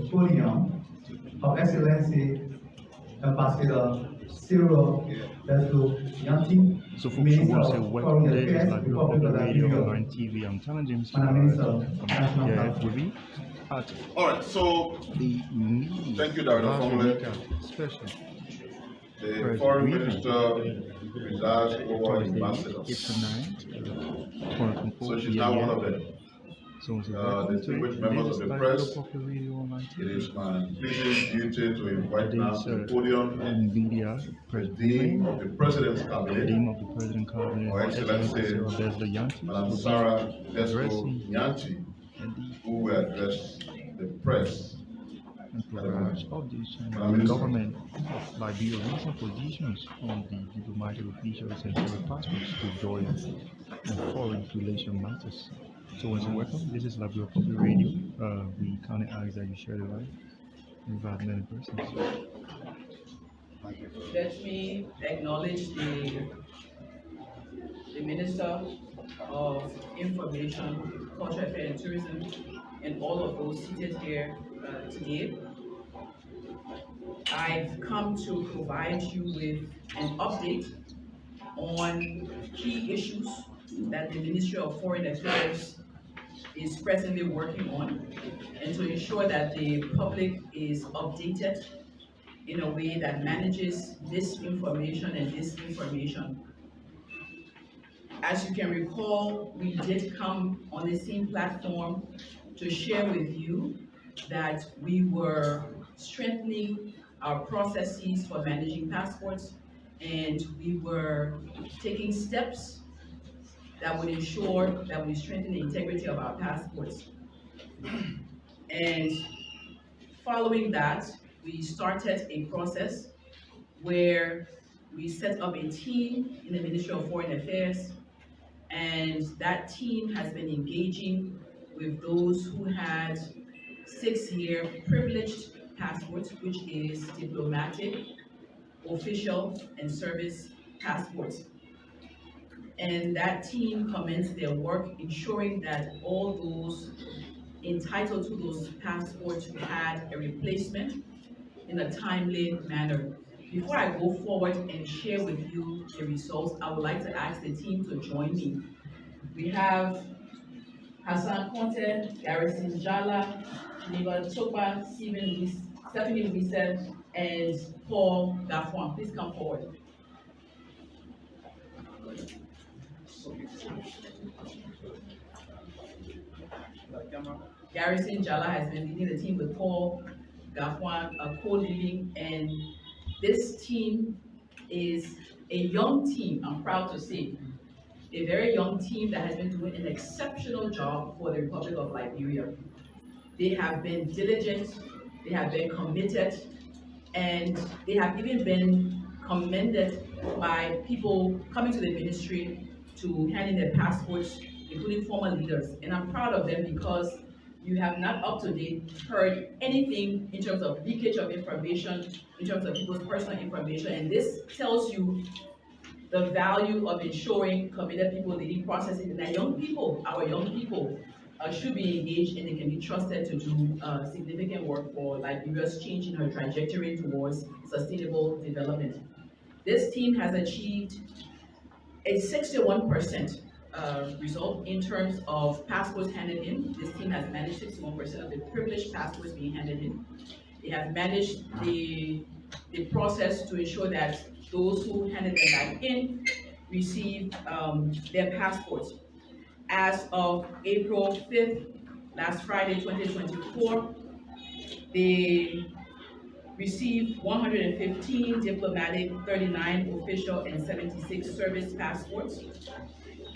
podium Her Excellency Ambassador Sara Beysolow Nyanti, So folks, Minister once of a welcome. Foreign This is Affairs, Liberia Republic of Public Radio Liberia, Online TV. I'm telling James Minister of from National here Council. with me at All right, so the thank you, Dr. Formule. Special The Foreign Minister resides over ambassadors. So she's now one of them. Distinguished members of the press, it is my pleasing duty to invite now to the podium the Dean of the President's Cabinet, Her Excellency Madam Sara Beysolow Nyanti, who will address the press. And provides updates on the government of Liberia recent positions on the diplomatic officials and foreign passports to join in foreign relation matters. So once welcome, this is Liberia Public Radio. We kindly ask that you share the live and invite many persons. Let me acknowledge the Minister of Information, Culture, Affairs and Tourism, and all of those seated here today. I've come to provide you with an update on key issues that the Ministry of Foreign Affairs is presently working on, and to ensure that the public is updated in a way that manages misinformation and disinformation. As you can recall, we did come on the same platform to share with you that we were strengthening our processes for managing passports, and we were taking steps that would ensure that we strengthen the integrity of our passports. And following that, we started a process where we set up a team in the Ministry of Foreign Affairs, and that team has been engaging with those who had 6-year privileged passports, which is diplomatic, official, and service passports. And that team commenced their work ensuring that all those entitled to those passports had a replacement in a timely manner. Before I go forward and share with you the results, I would like to ask the team to join me. We have Hassan Conte, Garrison Jala, Niva Topa, Stephanie Wiesel, and Paul Gafwan. Please come forward. Garrison Jala has been leading the team with Paul Gafwan, co-leading, and this team is a young team, I'm proud to say. A very young team that has been doing an exceptional job for the Republic of Liberia. They have been diligent, they have been committed, and they have even been commended by people coming to the ministry to hand in their passports, including former leaders. And I'm proud of them because you have not up to date heard anything in terms of leakage of information, in terms of people's personal information, and this tells you the value of ensuring committed people leading processes, and that our young people should be engaged and they can be trusted to do significant work for Liberia's change in her trajectory towards sustainable development. This team has achieved a 61% result in terms of passports handed in. This team has managed 61% of the privileged passports being handed in. They have managed the process to ensure that those who handed them back in receive their passports. As of April 5th, last Friday, 2024, they received 115 diplomatic, 39 official, and 76 service passports.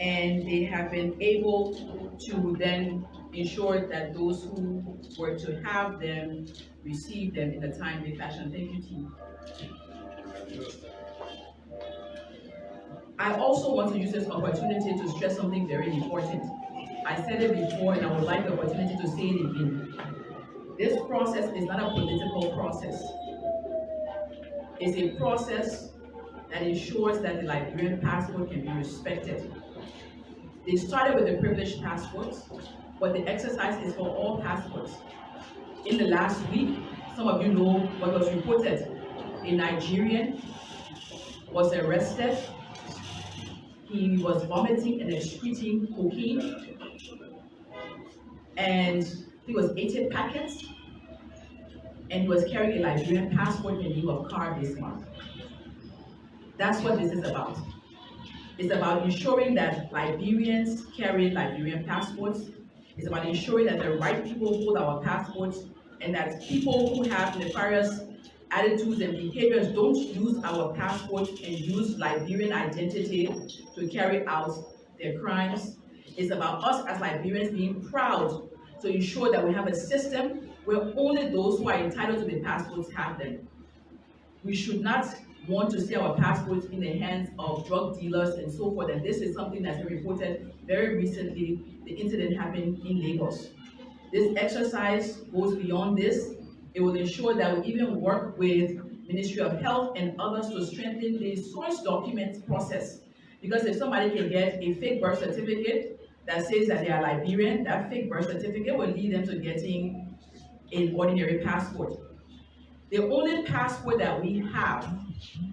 And they have been able to then ensure that those who were to have them receive them in a timely fashion. Thank you, team. I also want to use this opportunity to stress something very important. I said it before and I would like the opportunity to say it again. This process is not a political process. It's a process that ensures that the Liberian passport can be respected. They started with the privileged passports, but the exercise is for all passports. In the last week, some of you know what was reported. A Nigerian was arrested. He was vomiting and excreting cocaine, and he was 80 packets, and he was carrying a Liberian passport in the name of Car Bismarck. That's what this is about. It's about ensuring that Liberians carry Liberian passports. It's about ensuring that the right people hold our passports, and that people who have nefarious attitudes and behaviors don't use our passport and use Liberian identity to carry out their crimes. It's about us as Liberians being proud to ensure that we have a system where only those who are entitled to the passports have them. We should not want to see our passports in the hands of drug dealers and so forth, and this is something that's been reported very recently. The incident happened in Lagos. This exercise goes beyond this. It will ensure that we even work with Ministry of Health and others to strengthen the source documents process. Because if somebody can get a fake birth certificate that says that they are Liberian, that fake birth certificate will lead them to getting an ordinary passport. The only passport that we have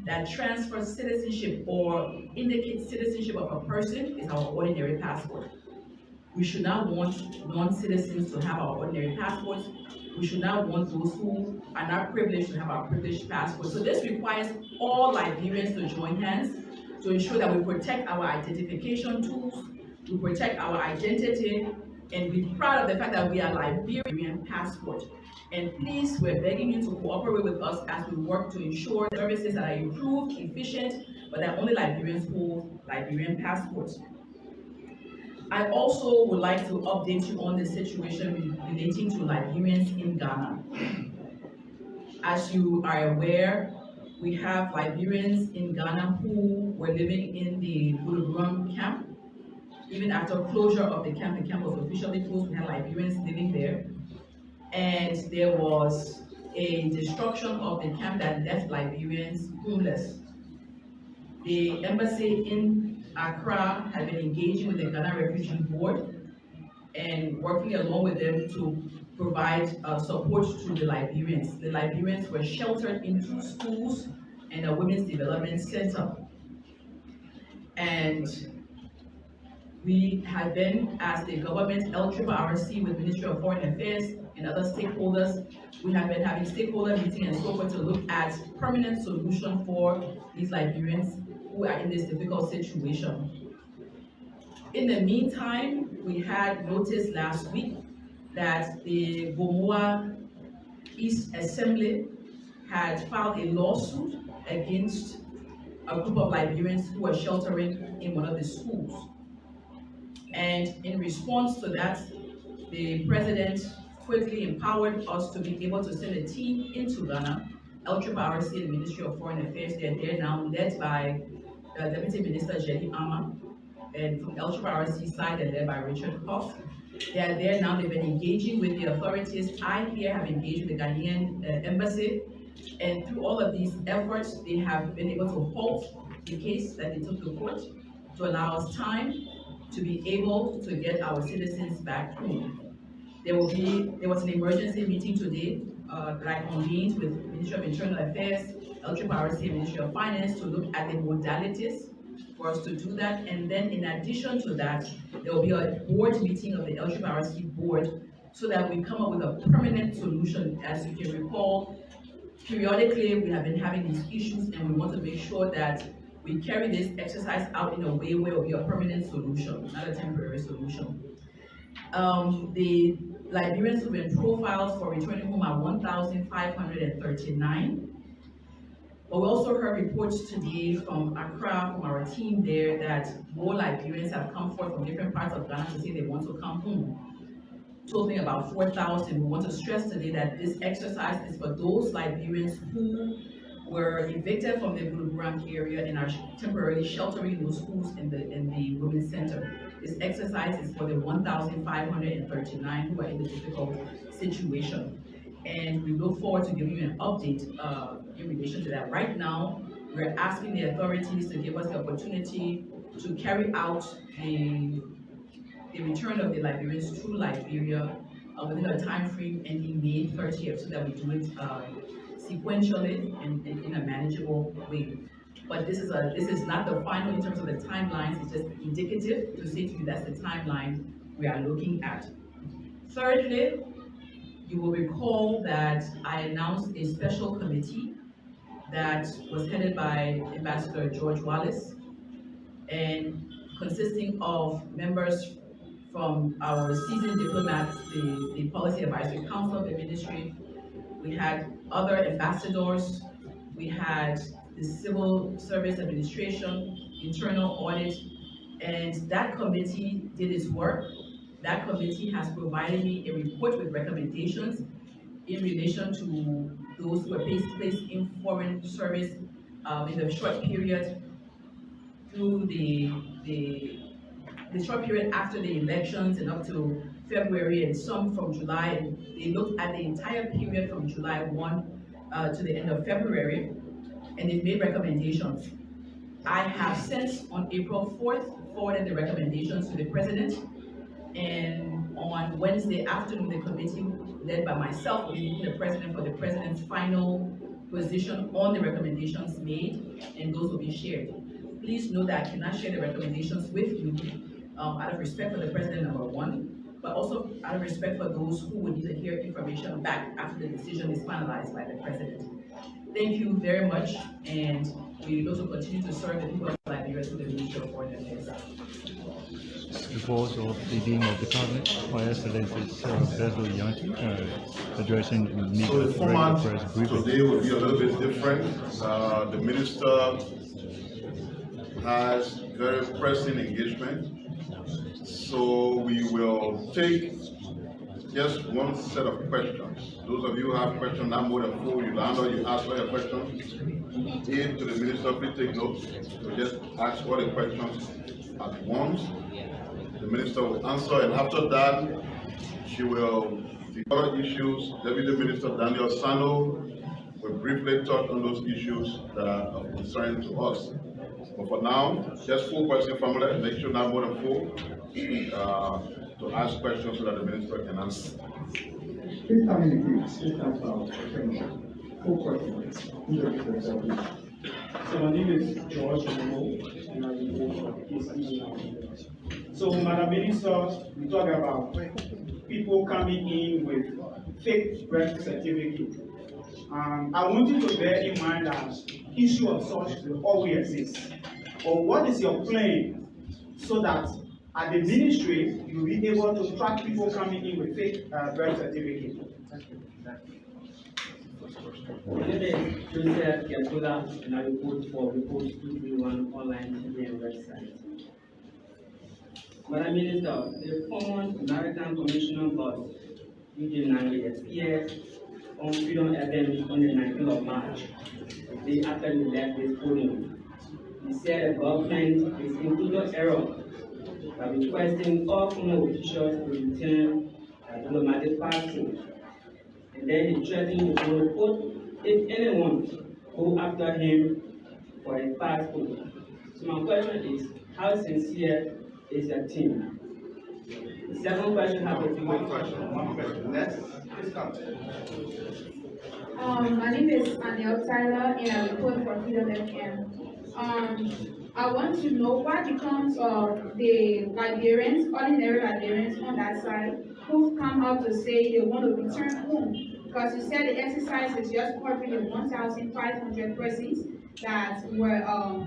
that transfers citizenship or indicates citizenship of a person is our ordinary passport. We should not want non-citizens to have our ordinary passports. We should not want those who are not privileged to have our privileged passports. So this requires all Liberians to join hands to ensure that we protect our identification tools, we protect our identity, and be proud of the fact that we are Liberian passport. And please, we're begging you to cooperate with us as we work to ensure services that are improved, efficient, but that only Liberians hold Liberian passports. I also would like to update you on the situation relating to Liberians in Ghana. As you are aware, we have Liberians in Ghana who were living in the Buruguram camp. Even after closure of the camp was officially closed, we had Liberians living there. And there was a destruction of the camp that left Liberians homeless. The embassy in Accra had been engaging with the Ghana Refugee Board and working along with them to provide support to the Liberians. The Liberians were sheltered in 2 schools and a women's development center. And we had been, as the government, LIBERIA with Ministry of Foreign Affairs and other stakeholders, we have been having stakeholder meetings and so forth to look at permanent solution for these Liberians who are in this difficult situation. In the meantime, we had noticed last week that the Gomoa East Assembly had filed a lawsuit against a group of Liberians who were sheltering in one of the schools. And in response to that, the president quickly empowered us to be able to send a team into Ghana. LIBERIA and the Ministry of Foreign Affairs, they are there now, led by Deputy Minister Jelly Ama, and from LIBERIA side, they're led by Richard Hoff. They are there now, they've been engaging with the authorities. I here have engaged with the Ghanaian embassy, and through all of these efforts, they have been able to halt the case that they took to court to allow us time to be able to get our citizens back home. There was an emergency meeting today that I convened with Ministry of Internal Affairs, LIBERIA, and Ministry of Finance to look at the modalities for us to do that. And then in addition to that, there will be a board meeting of the LIBERIA board so that we come up with a permanent solution. As you can recall, periodically we have been having these issues, and we want to make sure that we carry this exercise out in a way where it will be a permanent solution, not a temporary solution. The Liberians who've been profiled for returning home are 1,539. But we also heard reports today from Accra, from our team there, that more Liberians have come forth from different parts of Ghana to say they want to come home, totaling about 4,000. We want to stress today that this exercise is for those Liberians who were evicted from the Buruguram area and are temporarily sheltering in those schools in the women's center. This exercise is for the 1,539 who are in the difficult situation. And we look forward to giving you an update in relation to that. Right now, we're asking the authorities to give us the opportunity to carry out the return of the Liberians through Liberia within a time frame ending May 30th, so that we do it sequentially and in a manageable way. But this is not the final in terms of the timelines, it's just indicative to say to you that's the timeline we are looking at. Thirdly, you will recall that I announced a special committee that was headed by Ambassador George Wallace and consisting of members from our seasoned diplomats, the Policy Advisory Council of the Ministry. We had other ambassadors, we had the Civil Service Administration, Internal Audit, and that committee did its work. That committee has provided me a report with recommendations in relation to those who were placed in foreign service in the short period through the short period after the elections and up to February, and some from July. And they looked at the entire period from July 1 to the end of February, and they made recommendations. I have since, on April 4th, forwarded the recommendations to the President, and on Wednesday afternoon, the committee led by myself will be meeting the President for the President's final position on the recommendations made, and those will be shared. Please know that I cannot share the recommendations with you out of respect for the President, number one, but also out of respect for those who would need to hear information back after the decision is finalized by the President. Thank you very much, and we will also continue to serve the people of Liberia through the Ministry of Foreign Affairs. The boss of the Dean of the Cabinet, My Excellency Sara Beysolow Nyanti, addressing the media. So the format today will be a little bit different. The Minister has very pressing engagement. So we will take just one set of questions. Those of you who have questions, not more than 4, you land or you ask all your questions. If to the Minister, please take notes. So just ask all the questions at once. The Minister will answer, and after that, she will, the other issues, Deputy Minister Daniel Sano will briefly touch on those issues that are of concern to us. But for now, just 4 question formula, make sure not more than 4, to ask questions so that the Minister can answer. Please come in, please. Please come to 4 questions. So my name is George Momo, and I report for KCE. So, Madam Minister, we talk about people coming in with fake birth certificate. I want you to bear in mind that issue of such will always exist. But what is your plan so that at the ministry you'll be able to track people coming in with fake birth certificate? Thank you. My name is Joseph Yatola, and I report for Report 231 online TV and website. Madam Minister, the former Maritime Commissioner Boss, Eugene Nangwe, appeared on Freedom FM on the 19th of March, the day after he left this podium. He said the government is in total error by requesting all former officials to return a diplomatic passport. And then he threatened to report if anyone go after him for a passport. So my question is, how sincere is your team? The second question has to do with One question. Next, please come. My name is Anel Tyler, and I report for Freedom FM. I want to know what becomes of the Liberians, ordinary Liberians on that side, who've come out to say they want to return home. Because you said the exercise is just covering the 1,500 persons that were, how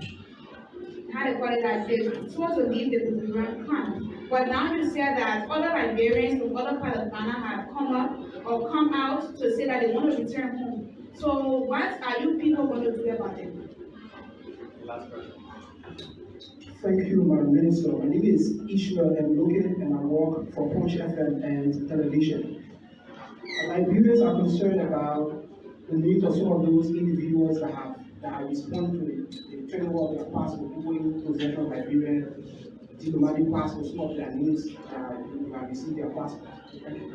they call it, that they were supposed to leave the Liberian camp. But now you said that other Liberians from other parts of Ghana have come up or come out to say that they want to return home. So what are you people going to do about it? Last question. Thank you, Madam Minister. My name is Ishmael M. Logan, and I work for Punch FM and television. Liberians are concerned about the needs of some of those individuals that respond to the turnover of their passport, people in possession of Liberian diplomatic passports, some of their needs have received their passport. Thank you.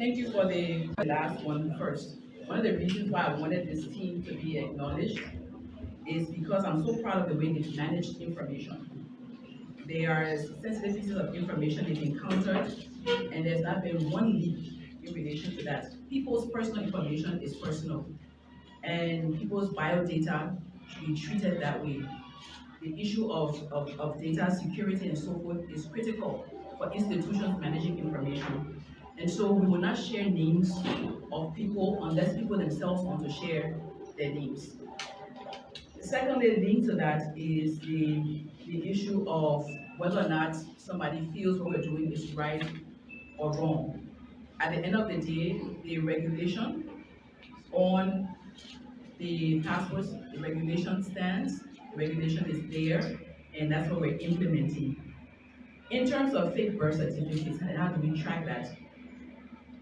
Thank you for the last one first. One of the reasons why I wanted this team to be acknowledged is because I'm so proud of the way they've managed information. There are sensitive pieces of information they've encountered, and there's not been one leak in relation to that. People's personal information is personal, and people's biodata should be treated that way. The issue of data security and so forth is critical for institutions managing information. And so we will not share names of people unless people themselves want to share their names. Secondly, linked to that is the issue of whether or not somebody feels what we're doing is right or wrong. At the end of the day, the regulation on the passports, the regulation stands, the regulation is there, and that's what we're implementing. In terms of fake birth certificates and how do we track that?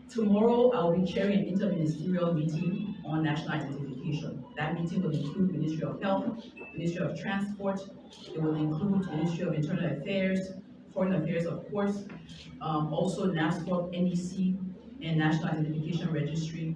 Tomorrow, I'll be chairing an interministerial meeting on national identification. That meeting will include Ministry of Health, Ministry of Transport, it will include Ministry of Internal Affairs, Foreign Affairs, of course, also NASCOP, NEC, and National Identification Registry,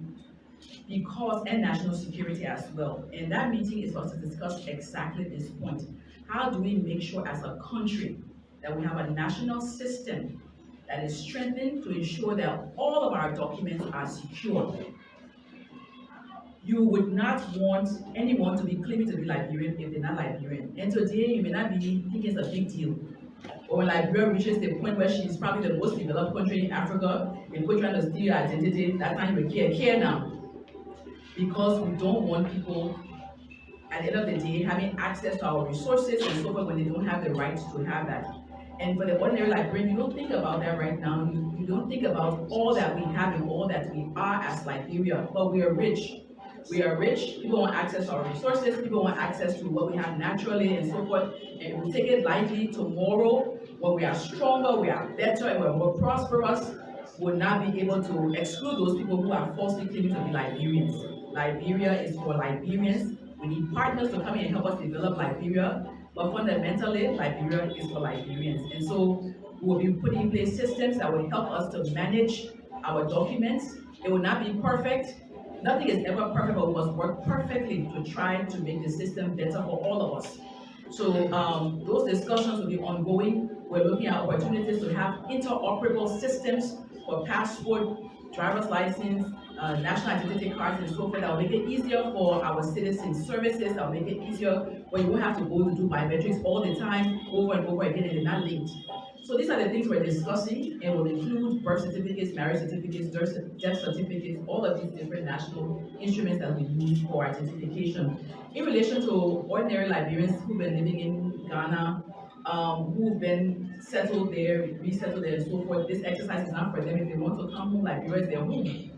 and national security as well. And that meeting is for us to discuss exactly this point. How do we make sure as a country that we have a national system that is strengthened to ensure that all of our documents are secure? You would not want anyone to be claiming to be Liberian if they're not Liberian. And today, you may not be thinking it's a big deal. Or when Liberia reaches the point where she's probably the most developed country in Africa, and people trying to steal your identity, that time you care now. Because we don't want people, at the end of the day, having access to our resources and so forth when they don't have the right to have that. And for the ordinary Liberian, you don't think about that right now. You don't think about all that we have and all that we are as Liberia, but we are rich. We are rich, people want access to our resources, people want access to what we have naturally and so forth, and we take it lightly. Tomorrow, when we are stronger, we are better, and we're more prosperous, we'll not be able to exclude those people who are falsely claiming to be Liberians. Liberia is for Liberians. We need partners to come in and help us develop Liberia, but fundamentally, Liberia is for Liberians. And so we will be putting in place systems that will help us to manage our documents. It will not be perfect. Nothing is ever perfect, but we must work perfectly to try to make the system better for all of us. So those discussions will be ongoing. We're looking at opportunities to have interoperable systems for passport, driver's license, national identity cards, and so forth. That will make it easier for our citizen services. That will make it easier where you won't have to go to do biometrics all the time, over and over again, and they're not linked. So these are the things we're discussing, and will include birth certificates, marriage certificates, death certificates, all of these different national instruments that we use for identification. In relation to ordinary Liberians who've been living in Ghana, who've been settled there, resettled there, and so forth, this exercise is not for them. If they want to come home, Liberia is their home.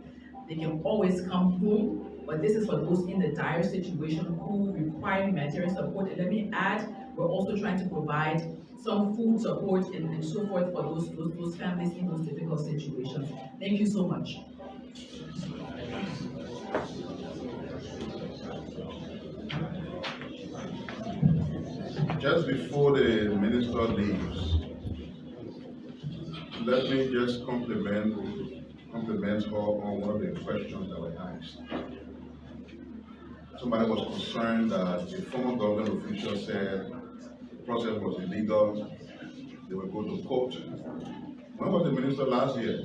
They can always come home, but this is for those in the dire situation who require humanitarian support. And let me add, we're also trying to provide some food support and so forth for those families in those difficult situations. Thank you so much. Just before the minister leaves, let me just compliment her on one of the questions that were asked. Somebody was concerned that a former government official said the process was illegal, they would go to court. When was the minister last year?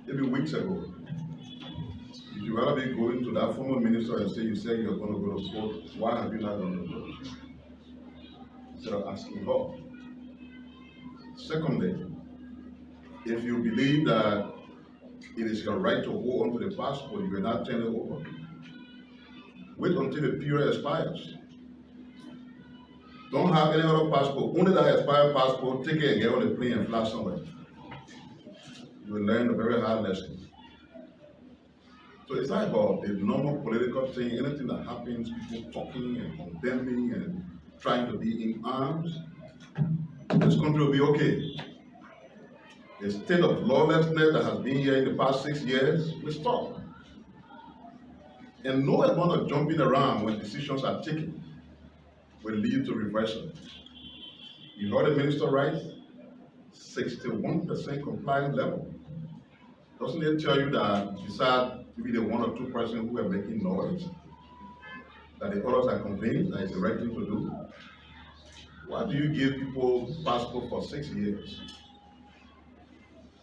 Maybe weeks ago. If you rather be going to that former minister and say you said you're going to go to court, why have you not gone to court? Instead of asking her. Secondly, if you believe that it is your right to hold on to the passport, you will not turn it over. Wait until the period expires. Don't have any other passport. Only that expired passport, take it and get on the plane and fly somewhere. You will learn a very hard lesson. So it's not about the normal political thing, anything that happens, people talking and condemning and trying to be in arms. This country will be okay. The state of lawlessness that has been here in the past 6 years will stop. And no amount of jumping around when decisions are taken will lead to reversal. You heard the minister right? 61% compliance level. Doesn't it tell you that besides maybe the one or two persons who are making noise, that the others are convinced that it's the right thing to do? Why do you give people passport for 6 years?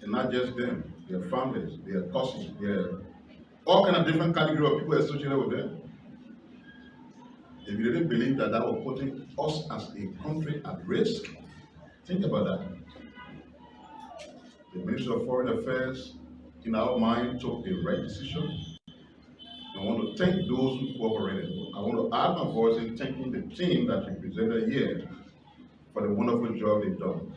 And not just them, their families, their cousins, their all kind of different category of people associated with them. If you really believe that that will put us as a country at risk, think about that. The Minister of Foreign Affairs, in our mind, took the right decision. I want to thank those who cooperated. I want to add my voice in thanking the team that represented here for the wonderful job they've done.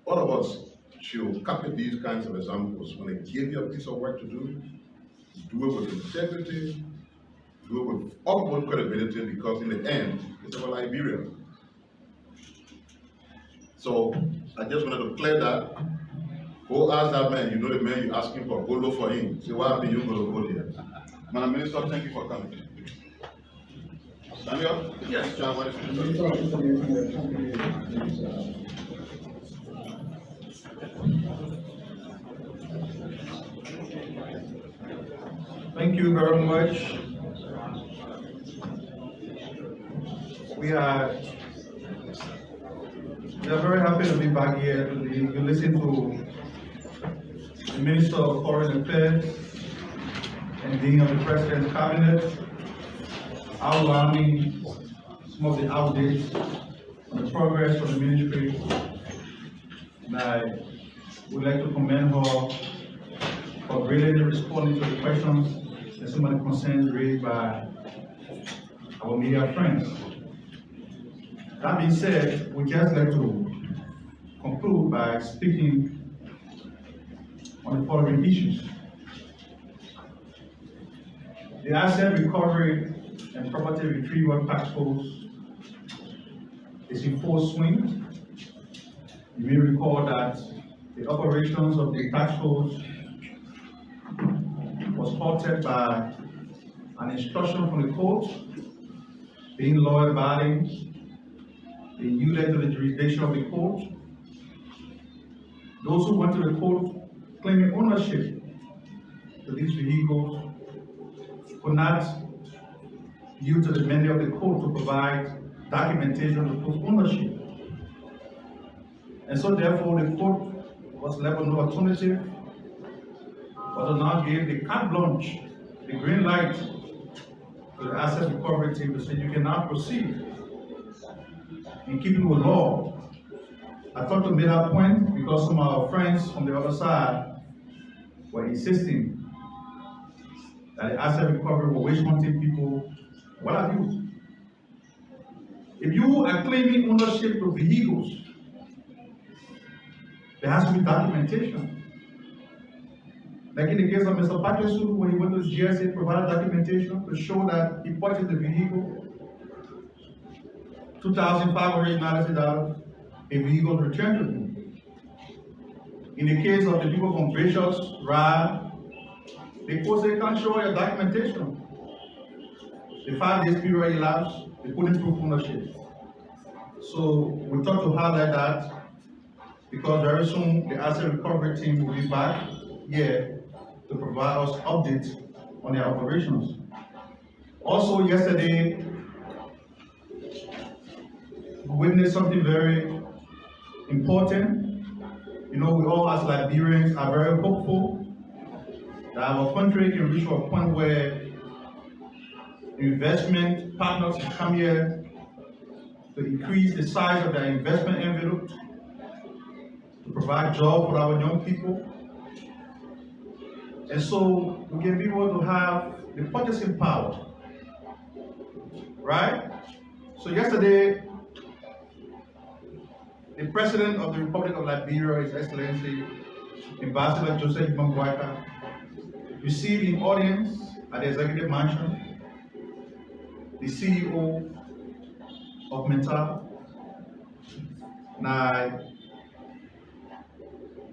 All of us should copy these kinds of examples. When they give you a piece of work to do it with integrity, do it with utmost credibility, because in the end, it's about Liberia. So I just wanted to clear that. Go ask that man, you know the man you're asking for, go look for him. Say, what happened, you go to go there. Madam Minister, thank you for coming. Samuel? Yes, John, what is Thank you very much. We are very happy to be back here today. You listen to the Minister of Foreign Affairs and Dean of the President's Cabinet outlining some of the updates on the progress of the ministry. And I would like to commend her for brilliantly responding to the questions and some of the concerns raised by our media friends. That being said, we just like to conclude by speaking on the following issues. The asset recovery and property retrieval task force is in full swing. You may recall that the operations of the task force was halted by an instruction from the court, being law-abiding, being yielded to the jurisdiction of the court. Those who went to the court claiming ownership to these vehicles could not yield to the mandate of the court to provide documentation to prove ownership. And so therefore the court was left with no alternative but to now give the carte blanche, the green light to the asset recovery team to say you can now proceed in keeping with law. I thought to make that point because some of our friends on the other side were insisting that the asset recovery were witch hunting people. What have you? If you are claiming ownership of vehicles, there has to be documentation. Like in the case of Mr. Patterson, when he went to the GSA, provided documentation to show that he purchased the vehicle, $2,590, a vehicle returned to him. In the case of the people from Gracious, Rad, the court said, can't show your documentation. The 5 days period elapsed, they couldn't prove ownership. So we thought to highlight that because very soon the asset recovery team will be back here to provide us updates on their operations. Also yesterday, we witnessed something very important. You know, we all as Liberians are very hopeful that our country can reach a point where investment partners can come here to increase the size of their investment envelope, to provide jobs for our young people. And so we can be able to have the purchasing power, right? So yesterday, the President of the Republic of Liberia, His Excellency, Ambassador Joseph Mangwaika, received in audience at the Executive Mansion the CEO of Meta. Now,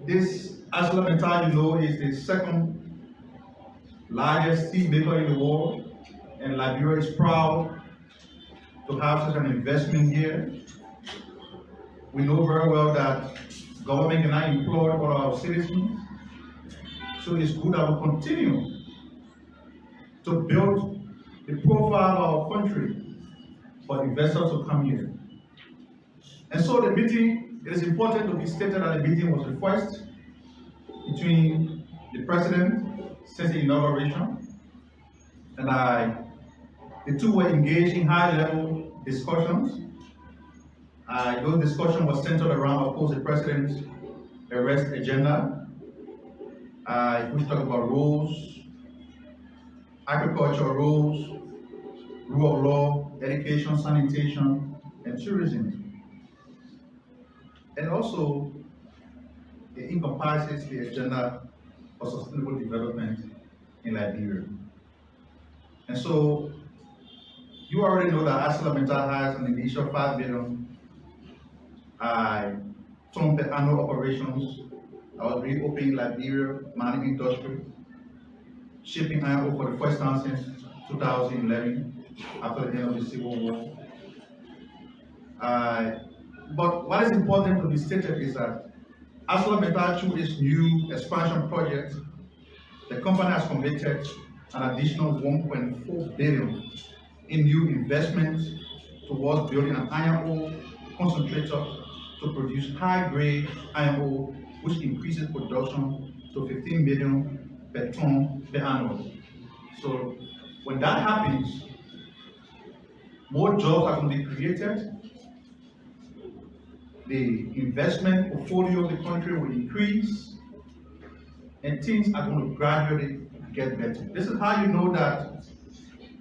this Asla Meta, you know, is the second largest tea maker in the world, and Liberia is proud to have such an investment here. We know very well that government cannot employ all our citizens, so So it's good that we continue to build the profile of our country for investors to come here. And so the meeting, it is important to be stated that the meeting was the first between the president since the inauguration, and the two were engaged in high-level discussions. Those discussions were centered around, of course, the president's arrest agenda. We talk about rules, agricultural rules, rule of law, education, sanitation, and tourism. And also, it encompasses the agenda for sustainable development in Liberia. And so, you already know that ArcelorMittal has an initial $5 billion ton per annual operations. I was reopening Liberia mining industry, shipping iron ore for the first time since 2011, after the end of the Civil War. But what is important to be stated is that ArcelorMittal, through its new expansion project, the company has committed an additional $1.4 billion in new investments towards building an iron ore concentrator to produce high-grade iron ore, which increases production to 15 million per ton per annum. So when that happens, more jobs are going to be created, the investment portfolio of the country will increase, and things are going to gradually get better. This is how you know that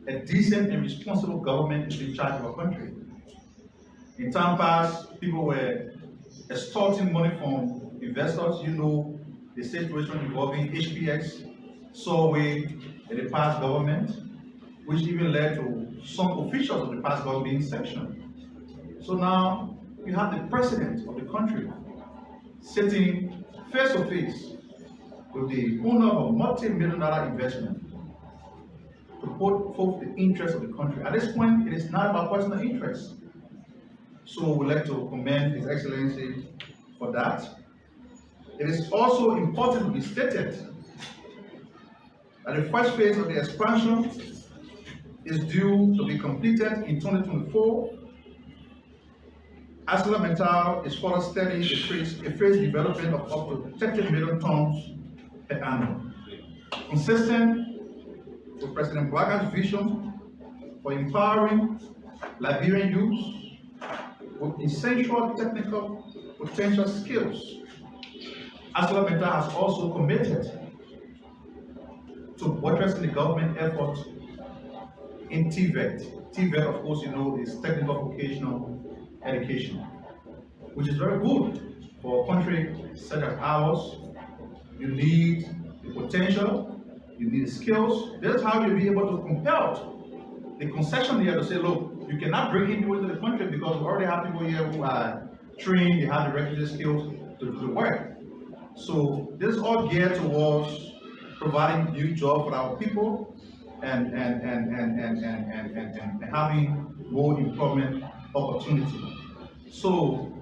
a decent and responsible government is in charge of a country. In time past, people were extorting money from investors. You know the situation involving HPX, Solway, in the past government, which even led to some officials of the past government being sanctioned. So now you have the president of the country sitting face to face with the owner of a multi-million-dollar investment to put forth the interest of the country. At this point, it is not about personal interest. So we'd like to commend His Excellency for that. It is also important to be stated that the first phase of the expansion is due to be completed in 2024. ArcelorMittal is further studying a phase development of up to 30 million tons per annum, consistent with President Bouaga's vision for empowering Liberian youth with essential technical potential skills. ArcelorMittal has also committed to buttressing the government effort in TVET. TVET, of course, you know, is technical vocational education, which is very good for a country such as ours. You need the potential, you need the skills. That's how you'll be able to compel the concession here to say, look, you cannot bring in people into the country because we already have people here who are trained, they have the requisite skills to do the work. So this is all geared towards providing new jobs for our people and having more employment opportunity. So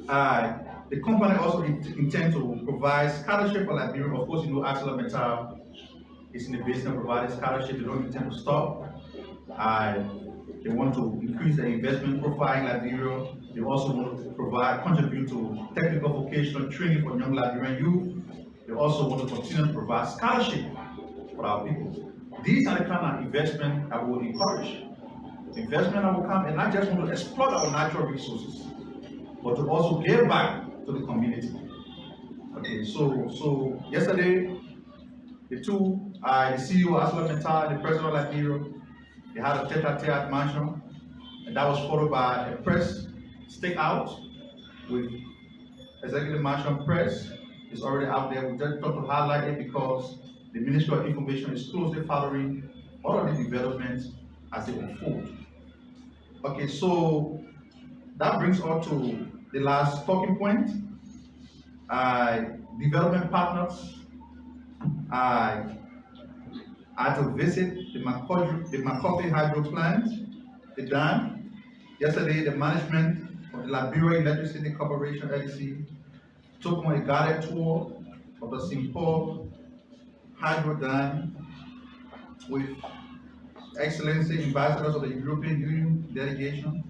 the company also intends to provide scholarship for Liberia. Of course, you know ArcelorMittal is in the business of providing scholarship. They don't intend to stop. They want to increase the investment profile in Liberia. They also want to contribute to technical vocational training for young Liberian youth. They also want to continue to provide scholarship for our people. These are the kind of investment I will encourage. Investment that will come and not just want to exploit our natural resources, but to also give back to the community. Okay, so yesterday, the CEO of ArcelorMittal and the president of Liberia, they had a tete-a-tete at mansion, and that was followed by a press stakeout with Executive Mansion Press. It's already out there. We just thought to highlight it because the Ministry of Information is closely following all of the developments as they unfold. Okay, so that brings us to the last talking point. Development partners. I had to visit the Makofi Hydro Plant, the dam. Yesterday, the management of the Liberia Electricity Corporation, LEC, took me a guided tour of the St. Paul hydro dam with Excellency ambassadors of the European Union delegation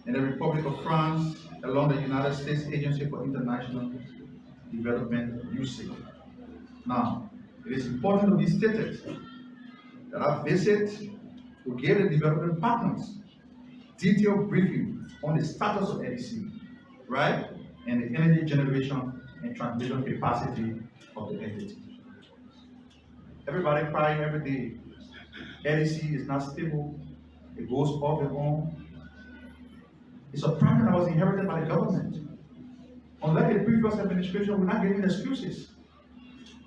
and the Republic of France along the United States Agency for International Development, USAID. Now, it is important to be stated that our visit will give the development partners detailed briefing on the status of LEC, right, and the energy generation and transmission capacity of the entity. Everybody crying every day. LEC is not stable. It goes off and on. It's a problem that was inherited by the government. Unlike the previous administration, we're not giving excuses.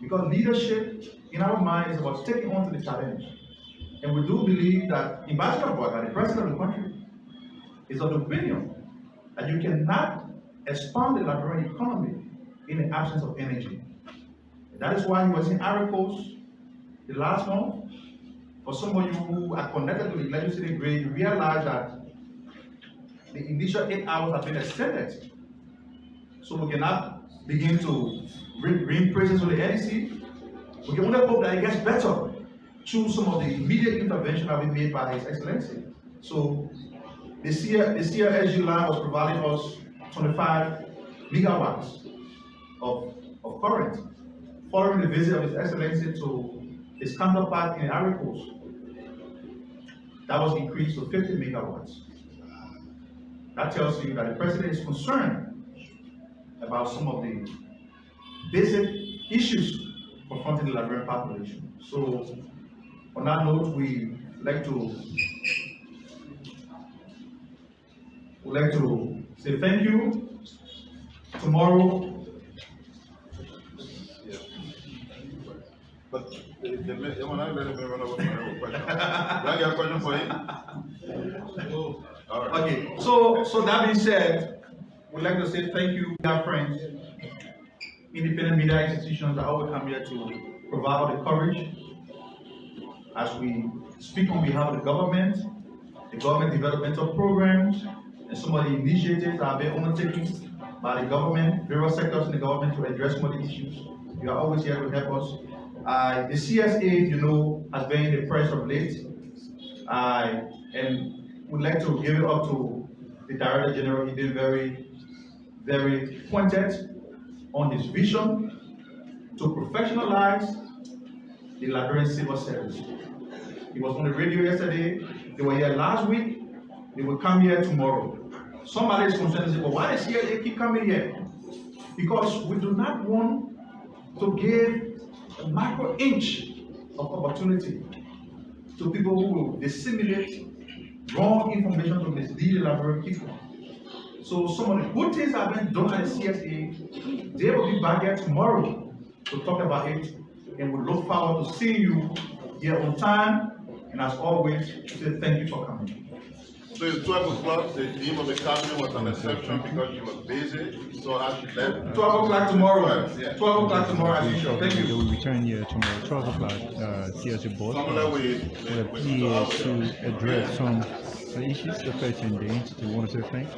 Because leadership in our mind is about taking on to the challenge. And we do believe that Ambassador Boyka, the president of the country, is of the opinion that you cannot expand the Liberian economy in the absence of energy. That is why he was in Ivory Coast the last month. For some of you who are connected to the legislative grade, you realize that the initial 8 hours have been extended. So we cannot begin to bring praises to the NEC. We can only hope that it gets better through some of the immediate intervention that we made by His Excellency. So this year SG line was providing us 25 megawatts of current. Following the visit of His Excellency to his counterpart in Ivory Coast, that was increased to 50 megawatts. That tells you that the president is concerned about some of the basic issues confronting the Liberian population. So, on that note, we like to say thank you. Tomorrow. But when I let him run over my question. Do I get a question for you? All right. Okay, so that being said, we'd like to say thank you, our friends, independent media institutions that always come here to provide all the coverage as we speak on behalf of the government developmental programs, and some of the initiatives that have been undertaken by the government, various sectors in the government to address some of the issues. You are always here to help us. The CSA, you know, has been in the press of late, and we'd like to give it up to the Director General. He been very, very pointed on his vision to professionalize the Liberian civil service. He was on the radio yesterday. They were here last week. They will come here tomorrow. Somebody is concerned and say, well, why does CSA keep coming here? Because we do not want to give a micro inch of opportunity to people who will disseminate wrong information to mislead the Liberian people. So some of the good things have been done at the CSA. They will be back here tomorrow to talk about it, and we look forward to seeing you here on time. And as always, say thank you for coming. So it's 12 o'clock. The name of the captain was an exception because she was busy. So as she left. 12 o'clock tomorrow. 12 o'clock tomorrow as usual. Thank you. They will return here tomorrow, 12 o'clock, CSA board. We're here to address some issues affecting the entity. We want to say thanks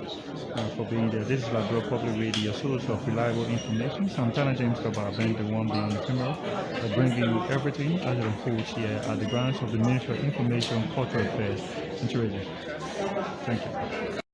for being there. This is Liberia Public Radio, your source of reliable information. So I'm Tana James Kabara, the one being the camera, bringing you everything as it unfolds here at the grounds of the Ministry of Information, Cultural Affairs and Tourism. Thank you.